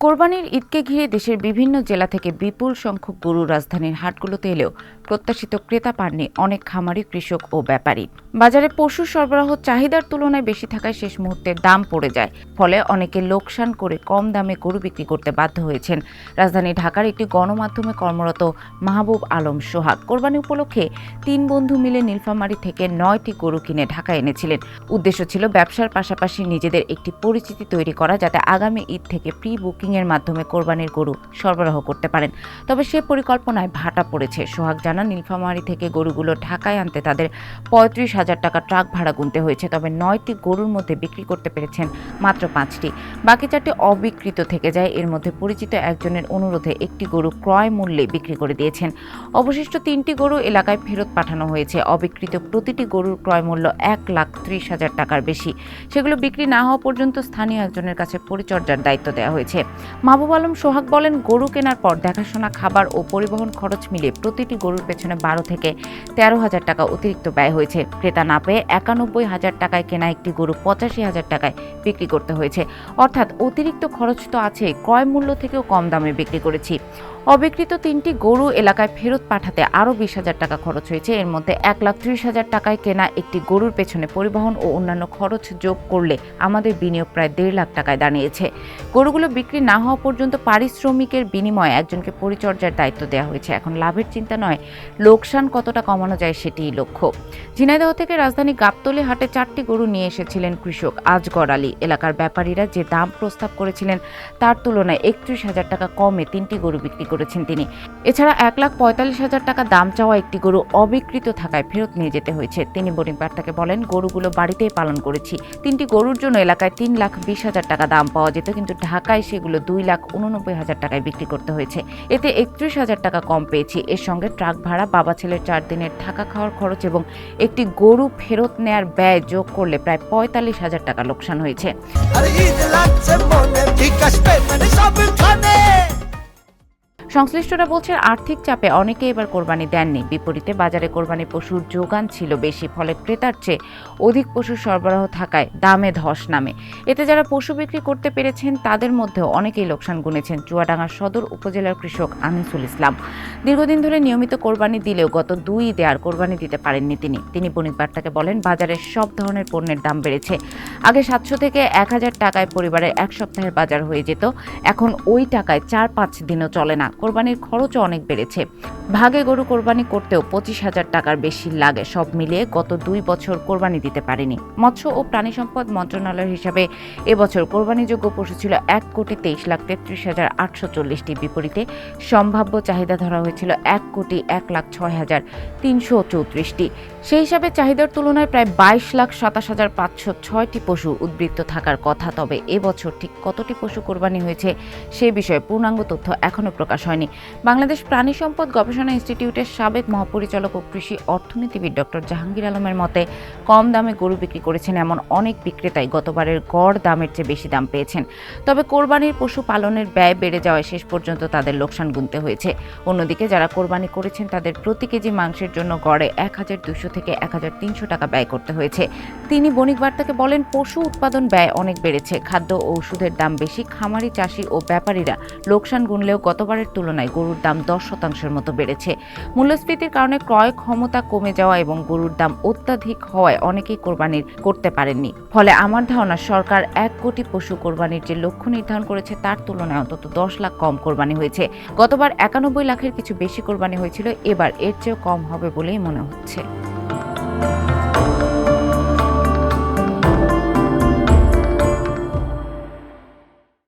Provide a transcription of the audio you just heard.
কোরবানির ঈদকে ঘিরে দেশের বিভিন্ন জেলা থেকে বিপুল সংখ্যক গরু রাজধানীর হাটগুলোতে এলেও প্রত্যাশিত ক্রেতা পাননি অনেক খামারি, কৃষক ও ব্যাপারী। বাজারে পশুর সরবরাহ চাহিদার তুলনায় বেশি থাকায় শেষ মুহূর্তে দাম পড়ে যায়, ফলে অনেকে লোকসান করে কম দামে গরু বিক্রি করতে বাধ্য হয়েছেন। রাজধানী ঢাকার একটি গণমাধ্যমে কর্মরত মাহবুব আলম সোহাগ কোরবানি উপলক্ষে 3 বন্ধু মিলে নীলফামারী থেকে 9টি গরু কিনে ঢাকায় এনেছিলেন। উদ্দেশ্য ছিল ব্যবসার পাশাপাশি নিজেদের একটি পরিচিতি তৈরি করা, যাতে আগামী ঈদ থেকে প্রি বুকিং এর মাধ্যমে কোরবানির গরু সরবরাহ করতে পারেন। তবে সে পরিকল্পনায় ভাটা পড়েছে। সোহাগ জানান, নীলফামারী থেকে গরুগুলো ঢাকায় আনতে তাদের 35,000 টাকা ট্রাক ভাড়া গুনতে হয়েছে। তবে 9টি গরুর মধ্যে বিক্রি করতে পেরেছেন মাত্র 5টি, বাকি 4টি অবিকৃত থেকে যায়। এর মধ্যে পরিচিত একজনের অনুরোধে একটি গরু ক্রয় মূল্যে বিক্রি করে দিয়েছেন। অবশিষ্ট 3টি গরু এলাকায় ফেরত পাঠানো হয়েছে। অবিকৃত প্রতিটি গরুর ক্রয় মূল্য 1,30,000 টাকার বেশি। সেগুলো বিক্রি না হওয়া পর্যন্ত স্থানীয় একজনের কাছে পরিচর্যার দায়িত্ব দেওয়া হয়েছে। মাহবুব আলম সোহাগ বলেন, গরু কেনার পর দেখাশোনা, খাবার ও পরিবহন খরচ মিলিয়ে প্রতিটি গরুর পেছনে 12 থেকে 13,000 টাকা অতিরিক্ত ব্যয় হয়েছে। ক্রেতা না পেয়ে 91,000 টাকায় কেনা একটি গরু 85,000 টাকায় বিক্রি করতে হয়েছে। অর্থাৎ অতিরিক্ত খরচ তো আছে, ক্রয় মূল্য থেকেও কম দামে বিক্রি করেছি। অবিকৃত 3টি গরু এলাকায় ফেরত পাঠাতে আরও 20,000 টাকা খরচ হয়েছে। এর মধ্যে 1,30,000 টাকায় কেনা একটি গরুর পেছনে পরিবহন ও অন্যান্য খরচ যোগ করলে আমাদের বিনিয়োগ প্রায় 1.5 লাখ টাকায় দাঁড়িয়েছে। গরুগুলো বিক্রি না হওয়া পর্যন্ত পারিশ্রমিকের বিনিময়ে একজনকে পরিচর্যার দায়িত্ব দেওয়া হয়েছে। এখন লাভের চিন্তা নয়, লোকসান কতটা কমানো যায় সেটিই লক্ষ্য। ঝিনাইদহ থেকে রাজধানী গাবতলী হাটে 4টি গরু নিয়ে এসেছিলেন কৃষক আজগর আলী। এলাকার ব্যাপারীরা যে দাম প্রস্তাব করেছিলেন তার তুলনায় 31,000 টাকা কমে 3টি গরু বিক্রি করেছেন তিনি। এছাড়া 1,45,000 টাকা দাম চাওয়া একটি গরু অবিকৃত থাকায় ফেরত নিয়ে যেতে হয়েছে। তিনি বোর্ডিং বার্তাকে বলেন, গরুগুলো বাড়িতেই পালন করেছি। 3টি গরুর জন্য এলাকায় 3,20,000 টাকা দাম পাওয়া যেত, কিন্তু ঢাকায় সেগুলো 2,89,000 টাকায় বিক্রি করতে হয়েছে। এতে 31,000 টাকা কম পেয়েছি। এর সঙ্গে ট্রাক ভাড়া, বাবা ছেলের 4 দিনের থাকা খাওয়ার খরচ এবং একটি গরু ফেরত নেয়ার ব্যয় যোগ করলে প্রায় 45,000 টাকা লোকসান হয়েছে। সংশ্লিষ্টরা বলছেন, আর্থিক চাপে অনেকে এবার কোরবানি দেননি। বিপরীতে বাজারে কোরবানি পশুর যোগান ছিল বেশি, ফলে ক্রেতার চেয়ে অধিক পশুর সরবরাহ থাকায় দামে ধস নামে। এতে যারা পশু বিক্রি করতে পেরেছেন তাদের মধ্যেও অনেকেই লোকসান গুনেছেন। চুয়াডাঙ্গা সদর উপজেলার কৃষক আনিসুল ইসলাম দীর্ঘদিন ধরে নিয়মিত কোরবানি দিলেও গত 2 ঈদে আর কোরবানি দিতে পারেননি তিনি বণিক বার্তাকে বলেন, বাজারে সব ধরনের পণ্যের দাম বেড়েছে। আগে 700 থেকে 1,000 টাকায় পরিবারের 1 সপ্তাহের বাজার হয়ে যেত, এখন ওই টাকায় 4-5 দিনও চলে না। কোরবানির খরচও অনেক বেড়েছে। ভাগে গরু কোরবানি করতেও 25,000 টাকার বেশি লাগে। সব মিলিয়ে গত 2 বছর কোরবানি দিতে পারেনি। মৎস্য ও প্রাণী সম্পদ মন্ত্রণালয়ের হিসাবে এবছর কোরবানিযোগ্য পশু ছিল 1,23,33,840টি। বিপরীতে সম্ভাব্য চাহিদা ধরা হয়েছিল 1,06,334টি। সেই হিসাবে চাহিদার তুলনায় প্রায় 22,27,506টি পশু উদ্বৃত্ত থাকার কথা। তবে এবছর ঠিক কতটি পশু কোরবানি হয়েছে সে বিষয়ে পূর্ণাঙ্গ তথ্য এখনও প্রকাশ হয়নি। বাংলাদেশ প্রাণী সম্পদ গবেষণা ইনস্টিটিউটের সাবেক মহাপরিচালক ও কৃষি অর্থনীতিবিদ ডক্টর জাহাঙ্গীর আলমের মতে, কম দামে গরু বিক্রি করেছেন এমন অনেক বিক্রেতাই গতবারের গড় দামের চেয়ে বেশি দাম পেয়েছেন। তবে কোরবানির পশু পালনের ব্যয় বেড়ে যাওয়ায় শেষ পর্যন্ত তাদের লোকসান গুনতে হয়েছে। অন্যদিকে যারা কোরবানি করেছেন তাদের প্রতি কেজি মাংসের জন্য গড়ে 1,200 থেকে 1,300 টাকা ব্যয় করতে হয়েছে। তিনি বণিক বার্তাকে বলেন, পশু উৎপাদন ব্যয় অনেক বেড়েছে, খাদ্য ও ওষুধের দাম বেশি। খামারি, চাষি ও ব্যাপারীরা লোকসান গুনলেও গতবারের তুলনায় গরুর দাম 10% মতো বেড়েছে। মূল্যস্ফীতির কারণে ক্রয় ক্ষমতা কমে যাওয়া এবং গরুর দাম অত্যাধিক হওয়ায় অনেকেই কোরবানি করতে পারেননি। ফলে আমার ধারণা, সরকার 1 কোটি পশু কোরবানির যে লক্ষ্য নির্ধারণ করেছে তার তুলনায় অন্তত 10 লাখ কম কোরবানি হয়েছে। গতবার 91 লাখের কিছু বেশি কোরবানি হয়েছিল, এবার এর চেয়েও কম হবে বলেই মনে হচ্ছে।